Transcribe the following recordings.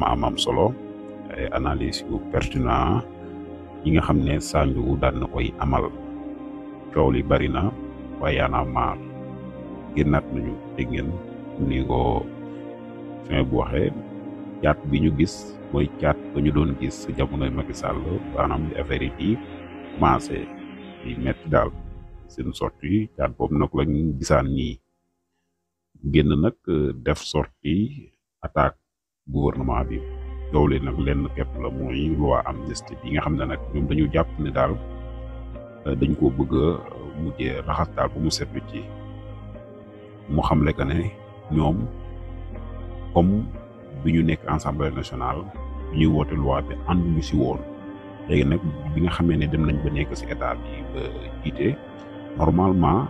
am solo ay analyse yu pertinent yi nga xam ne Sandiougu daan na koy amal coow li bari na waaye Y'en a marre génnaat nañu dégg ngeen ni ko fin bu waxee caat bi ñu gis mooy caat ba ñu doon gis jamonoy Macky Sall maanaam di affaire yi di commencé di metti daal seen sortie caat boobu nag lañ gisaan nii génn nag def sortie attaque gouvernement bi coow li nag lenn képp la mooy loi amnistie bi nga xam ne nag ñoom dañu jàpp ne daal dañ koo bëgg a mujjee raxas daal bu mu seetlu ci mu xamle que ne ñoom comme bi ñu nekk assemblée nationale bi ñuy woote loi bi ànduñu si woon léegi nag bi nga xamee ne dem nañ ba nekk si état bi ba jiite normalement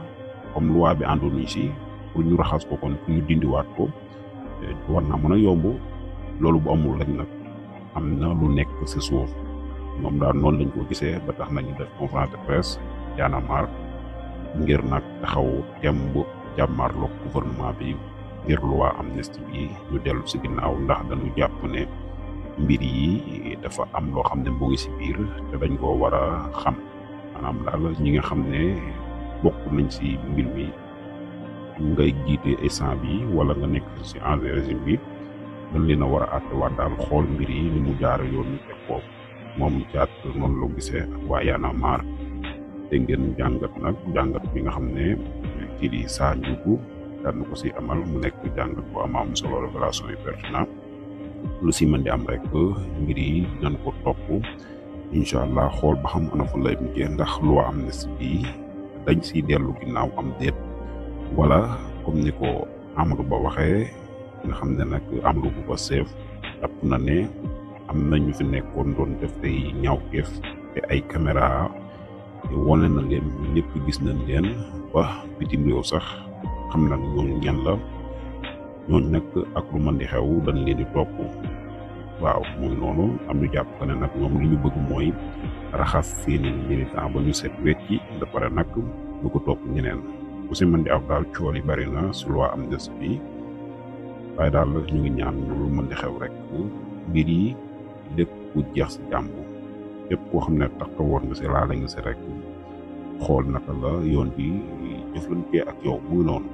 comme loi bi ànduñu si pour ñu raxas ko kon pour ñu dindiwaat ko war naa mën a yomb loolu bu amul rek nag am na lu nekk si suuf ñoom daal noonu lañ ko gisee ba tax nañu def conférence de presse Y'en a marre ngir nag taxaw temb jàmmarloog gouvernement bi ngir loi amnistie bi ñu dellu si ginnaaw ndax dañu jàpp ne mbir yi dafa am loo xam ne mu ngi si biir te dañ koo war a xam maanaam daal ñi nga xam ne bokk nañ si mbir mi ngay jiite instant bi wala nga nekk si ancien régime bi dañ leen a war a àttewaat daal xool mbir yi ni mu jaar yoon ñu teg boobu moom caat noonu la gisee ak waa Y'en a marre te ngeen jàngat bi nga xam ne kii di Sandiougu daan na ko si amal mu nekk jàngat bu am solo révélation yu pertinent lu si mën di am rek mbir yi nañ ko topp incha allah xool ba xam ana fu lay mujjee ndax loi amnistie bi dañ siy dellu ginnaaw am déet wala comme ni ko Amadou Ba waxee nga xam ne nag Amadou Ba chef jàpp na ne am na ñu fi nekkoon doon def ay ñaawteef te ay caméra wane na leen lépp gis nañ leen ba bitim réew sax xam na ñooñu ñan la ñooñu nag ak lu mën di xew dañ leen di topp waaw muy noonu am ñu jàpp ne nag ñoom li ñu bëgg mooy raxas seeni militant ba ñu set wecci da pare nag lu ko topp ñeneen ku si mën di aw daal cool yi bari na su loi amnistie bi waaye daal ñu ngi ñaan lu mën di xew rek mbir yi lépp ku jeex si jàmm képp koo xam ne tax woon nga si laala nga si rek xool naka la yoon bi jëflante ak yow muy noonu